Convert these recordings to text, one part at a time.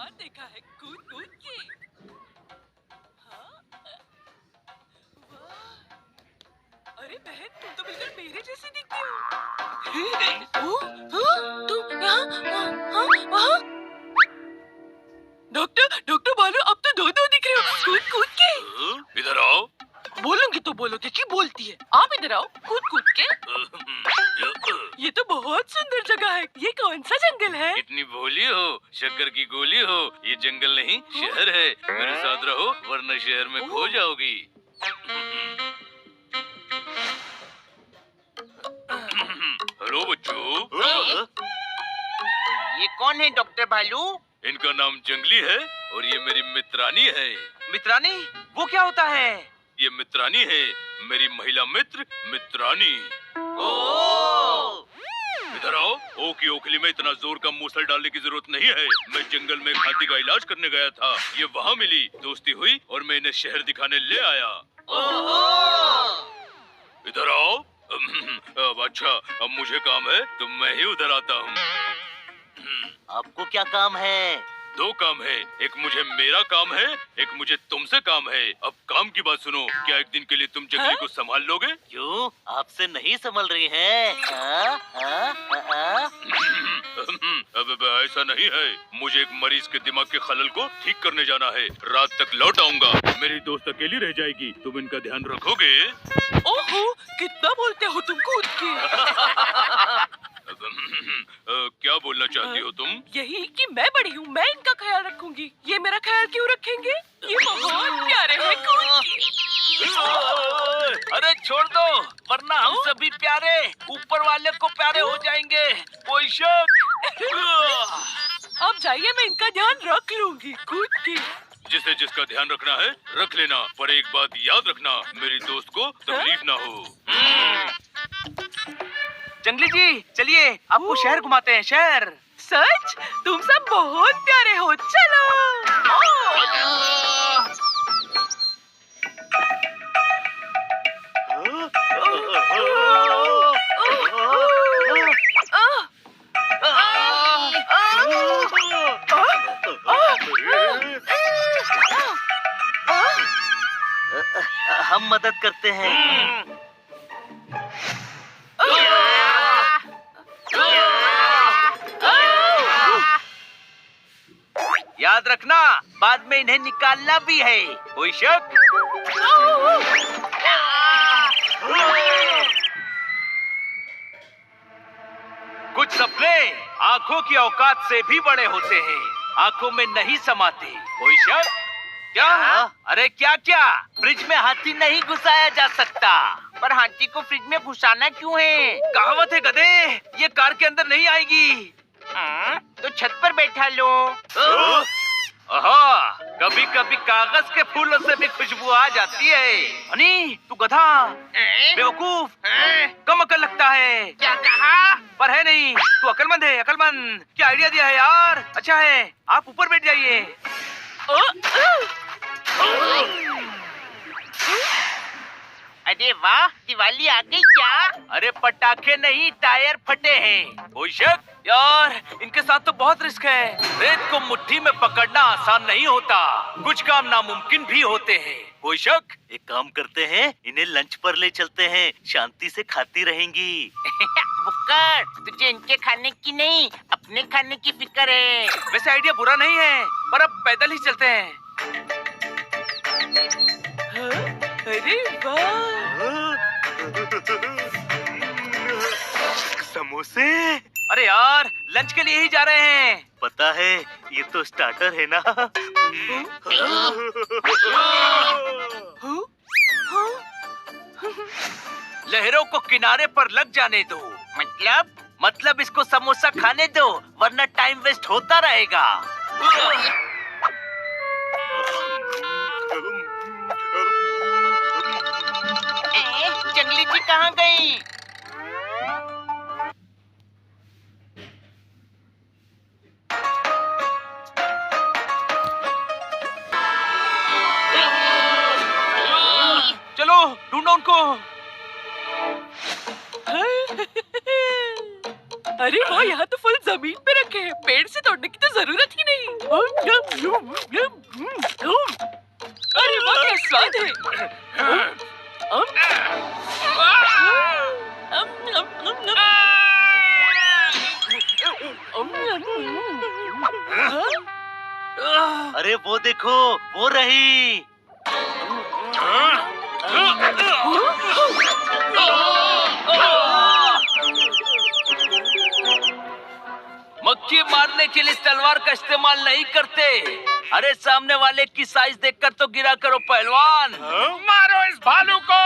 बार देखा है कूद कूद के। हाँ? वाह! अरे बहन, तुम तो बिल्कुल मेरे जैसी दिखती हो। ओह, हाँ, तुम यहाँ, हाँ, वहाँ? डॉक्टर, डॉक्टर भालू, अब तो दो दिख रहे हो कूद कूद के। इधर आओ। बोलूंगी तो बोलोगे कि बोलती है। आप इधर आओ कूद कूद के। ये तो बहुत सुंदर जगह है। ये कौन सा जंगल है? कितनी भोली हो, शक्कर की गोली हो। ये जंगल नहीं शहर है। मेरे साथ रहो वरना शहर में खो जाओगी। हेलो बच्चों। ये कौन है डॉक्टर भालू? इनका नाम जंगली है और ये मेरी मित्रानी है। मित्रानी? वो क्या होता है? ये मित्रानी है, मेरी महिला मित्र मित्रानी। इधर आओ। ओ की ओखली में इतना जोर का मूसल डालने की जरूरत नहीं है। मैं जंगल में खांसी का इलाज करने गया था। ये वहाँ मिली, दोस्ती हुई और मैं इन्हें शहर दिखाने ले आया। इधर आओ। अब अच्छा, अब मुझे काम है तो मैं ही उधर आता हूँ। आपको क्या काम है? दो काम है, एक मुझे मेरा काम है, एक मुझे तुमसे काम है। अब काम की बात सुनो। क्या एक दिन के लिए तुम जंगली को संभाल लोगे? क्यों? आपसे नहीं संभल रही है? अब ऐसा नहीं है। मुझे एक मरीज के दिमाग के खलल को ठीक करने जाना है। रात तक लौट आऊंगा। मेरी दोस्त अकेली रह जाएगी। तुम इनका ध्यान रखोगे? ओहो, कितना बोलते हो तुम कूद के। क्या बोलना चाहती हो तुम? यही कि मैं बड़ी हूँ, मैं इनका ख्याल रखूंगी। ये मेरा ख्याल क्यों रखेंगे? ये बहुत प्यारे हैं कूद के। अरे छोड़ दो, वरना हम सभी प्यारे ऊपर वाले को प्यारे हो जाएंगे। कोई शक? अब जाइए, मैं इनका ध्यान रख लूंगी कूद के। जिसे जिसका ध्यान रखना है रख लेना, पर एक बात याद रखना, मेरी दोस्त को तकलीफ ना हो। जंगली जी, चलिए आपको शहर घुमाते हैं। शहर। सच? तुम सब बहुत प्यारे हो। चलो। हम मदद करते हैं। याद रखना, बाद में इन्हें निकालना भी है। कोई शक? कुछ सपने आंखों की औकात से भी बड़े होते हैं, आंखों में नहीं समाते। कोई शक? क्या? अरे क्या क्या? फ्रिज में हाथी नहीं घुसाया जा सकता। पर हाथी को फ्रिज में घुसाना क्यों है? कहावत है गधे, ये कार के अंदर नहीं आएगी। तो छत पर बैठा लो। कभी कभी कागज के फूलों से भी खुशबू आ जाती है। हनी, तू गधा, बेवकूफ, कम अकल लगता है। क्या कहा? पर है नहीं, तू अकलमंद है, अकलमंद। क्या आइडिया दिया है यार। अच्छा है, आप ऊपर बैठ जाइए। अरे वाह, दिवाली आ गई क्या? अरे पटाखे नहीं, टायर फटे हैं। कोई शक? यार, इनके साथ तो बहुत रिस्क है। रेत को मुट्ठी में पकड़ना आसान नहीं होता, कुछ काम नामुमकिन भी होते हैं। कोई शक? एक काम करते हैं, इन्हें लंच पर ले चलते हैं, शांति से खाती रहेंगी। बुक्कर, तुझे इनके खाने की नहीं, अपने खाने की फिक्र है। वैसे आइडिया बुरा नहीं है, पर अब पैदल ही चलते हैं। अरे वाह! समोसे? अरे यार, लंच के लिए ही जा रहे हैं। पता है, ये तो स्टार्टर है ना। लहरों को किनारे पर लग जाने दो। मतलब इसको समोसा खाने दो, वरना टाइम वेस्ट होता रहेगा। जंगली जी कहाँ गई? चलो ढूंढो उनको। अरे वाह, यहाँ तो फल जमीन पे रखे रखे हैं, पेड़ से तोड़ने की तो जरूरत ही नहीं। अरे वाह क्या स्वाद है। अरे वो देखो, वो रही। मक्खी मारने के लिए तलवार का इस्तेमाल नहीं करते। अरे सामने वाले की साइज देखकर तो गिरा करो पहलवान। मारो इस भालू को।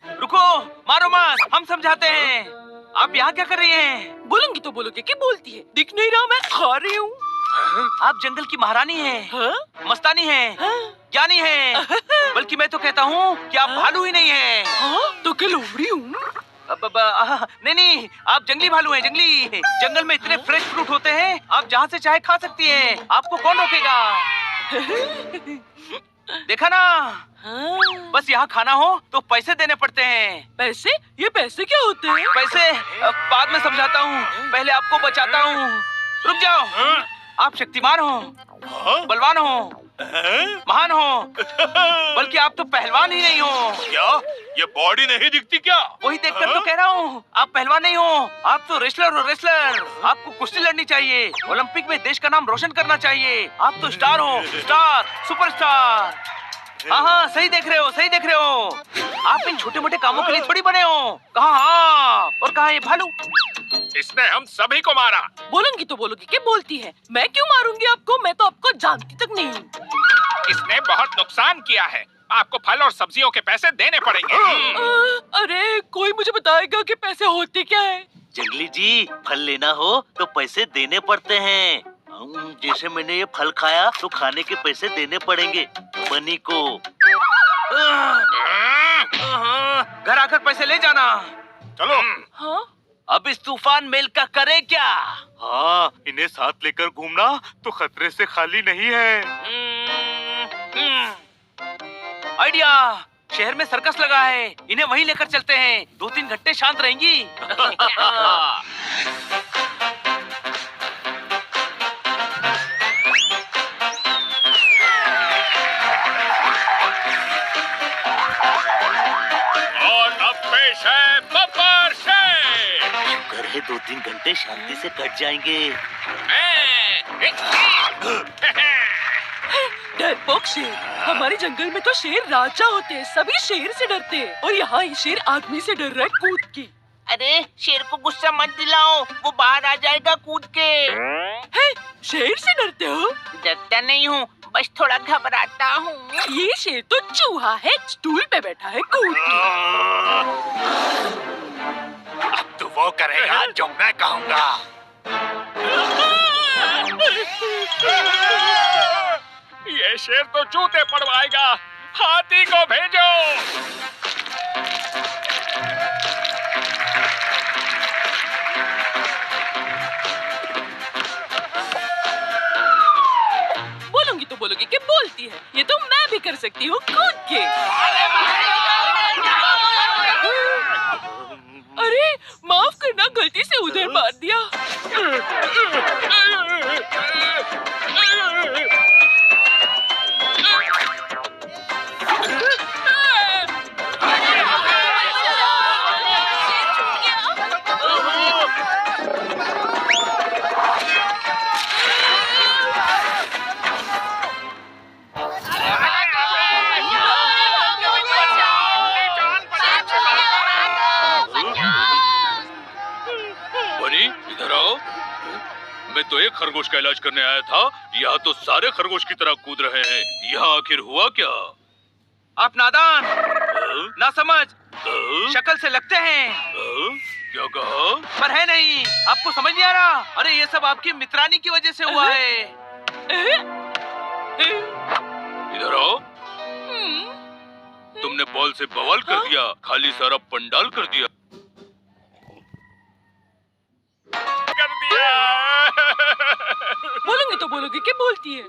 रुको, मारो मत, हम समझाते हैं। आप यहाँ क्या कर रही हैं? बोलूंगी तो बोलोगे कि बोलती है। दिख नहीं रहा मैं खा रही हूँ। आप जंगल की महारानी हैं, हाँ? मस्तानी हैं, हाँ? ज्ञानी हैं। बल्कि मैं तो कहता हूँ कि आप भालू ही नहीं हैं। हाँ? तो क्या लोमड़ी हूँ? नहीं नहीं, आप जंगली भालू हैं, जंगली। जंगल में इतने फ्रेश फ्रूट होते हैं, आप जहाँ से चाहे खा सकती हैं। आपको कौन रोकेगा? देखा ना? हाँ? बस यहाँ खाना हो तो पैसे देने पड़ते हैं। पैसे? ये पैसे क्या होते हैं? पैसे बाद में समझाता हूँ, पहले आपको बचाता हूँ। रुक जाओ। आप शक्तिमान हो, बलवान हो, महान हो, बल्कि आप तो पहलवान ही नहीं हो। क्या ये बॉडी नहीं दिखती क्या? वही देखकर तो कह रहा हूँ, आप पहलवान नहीं हो, आप तो रेसलर हो, रेसलर। आपको कुश्ती लड़नी चाहिए, ओलंपिक में देश का नाम रोशन करना चाहिए। आप तो स्टार हो, स्टार, सुपरस्टार। हाँ हाँ, सही देख रहे हो, सही देख रहे हो। आप इन छोटे मोटे कामों के लिए थोड़ी बने हो। कहाँ आप और कहाँ ये भालू? इसने हम सभी को मारा। बोलूंगी तो बोलोगी कि बोलती है। मैं क्यों मारूंगी आपको? मैं तो आपको जानती तक नहीं हूँ। इसने बहुत नुकसान किया है, आपको फल और सब्जियों के पैसे देने पड़ेंगे। अरे कोई मुझे बताएगा कि पैसे होते क्या है? जंगली जी, फल लेना हो तो पैसे देने पड़ते हैं। जैसे मैंने ये फल खाया तो खाने के पैसे देने पड़ेंगे बनी को। घर आकर पैसे ले जाना। चलो। हाँ? अब इस तूफान मेल का करे क्या? हाँ, इन्हें साथ लेकर घूमना तो खतरे से खाली नहीं है। आइडिया, शहर में सर्कस लगा है, इन्हें वहीं लेकर चलते हैं। 2-3 घंटे शांत रहेंगी। और अब पेश है बब्बर शेर। शुक्र है 2-3 घंटे शांति से कट जाएंगे। डरपोक शेर। हमारे जंगल में तो शेर राजा होते हैं, सभी शेर से डरते हैं। और यहाँ ये शेर आदमी से डर रहा है कूद के। अरे शेर को गुस्सा मत दिलाओ, वो बाहर आ जाएगा कूद के। है? शेर से डरते हो? डरता नहीं हूँ, बस थोड़ा घबराता हूँ। ये शेर तो चूहा है, स्टूल पे बैठा है कूद के। अब तो वो करेगा जो मैं कहूँगा। ये शेर तो जूते पड़वाएगा, हाथी को भेजो। बोलूंगी तो बोलोगी कि बोलती है। ये तो मैं भी कर सकती हूँ कूद के। अरे माफ करना, गलती से उधर मार दिया। बनी, इधर आओ। मैं तो एक खरगोश का इलाज करने आया था, यहाँ तो सारे खरगोश की तरह कूद रहे हैं। यहाँ आखिर हुआ क्या? आप नादान, ना समझ, शक्ल से लगते हैं, क्या कहा? पर है नहीं। आपको समझ नहीं आ रहा? अरे ये सब आपकी मित्रानी की वजह से हुआ है। इधर आओ। तुमने बॉल से बवाल कर दिया, खाली सारा पंडाल कर दिया। बोलूंगी तो बोलोगी कि बोलती है।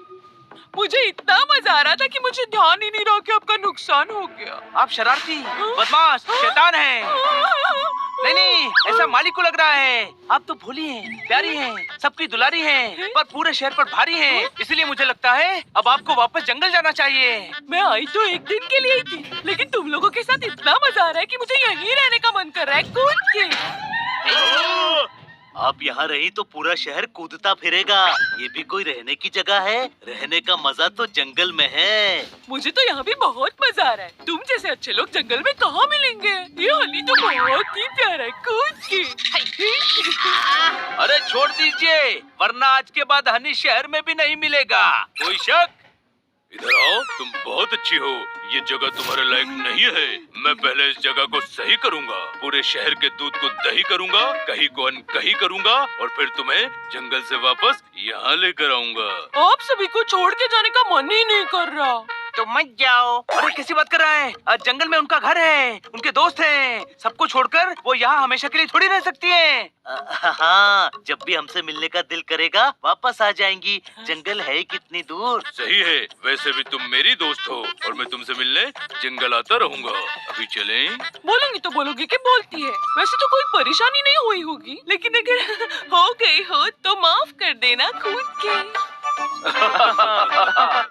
मुझे इतना मजा आ रहा था कि मुझे ध्यान ही नहीं रहा कि आपका नुकसान हो गया। आप शरारती, बदमाश, शैतान हैं। नहीं नहीं, ऐसा मालिक को लग रहा है। आप तो भोली हैं, प्यारी हैं, सबकी दुलारी हैं, पर पूरे शहर पर भारी हैं। इसलिए मुझे लगता है अब आपको वापस जंगल जाना चाहिए। मैं आई तो एक दिन के लिए ही थी, लेकिन तुम लोगों के साथ इतना मजा आ रहा है कि मुझे यहीं रहने का मन कर रहा है, कूद के। आप यहाँ रही तो पूरा शहर कूदता फिरेगा। ये भी कोई रहने की जगह है? रहने का मजा तो जंगल में है। मुझे तो यहाँ भी बहुत मजा आ रहा है। तुम जैसे अच्छे लोग जंगल में कहाँ मिलेंगे? ये हनी तो बहुत ही प्यारा है, कूद के। अरे छोड़ दीजिए, वरना आज के बाद हनी शहर में भी नहीं मिलेगा। कोई शक? इधर आओ, तुम बहुत अच्छी हो। ये जगह तुम्हारे लायक नहीं है। मैं पहले इस जगह को सही करूंगा, पूरे शहर के दूध को दही करूंगा, कहीं को अनकही करूंगा और फिर तुम्हें जंगल से वापस यहाँ लेकर आऊंगा। आप सभी को छोड़ के जाने का मन ही नहीं कर रहा। तो मत जाओ। अरे कैसी बात कर रहा है? आज जंगल में उनका घर है, उनके दोस्त हैं। सबको छोड़कर वो यहाँ हमेशा के लिए थोड़ी रह सकती हैं। हाँ, जब भी हमसे मिलने का दिल करेगा वापस आ जाएंगी। जंगल है कितनी दूर। सही है, वैसे भी तुम मेरी दोस्त हो और मैं तुमसे मिलने जंगल आता रहूंगा। अभी चलें? बोलूंगी तो बोलोगी कि बोलती है। वैसे तो कोई परेशानी नहीं हुई होगी, लेकिन अगर हो गई हो तो माफ कर देना, कूद के।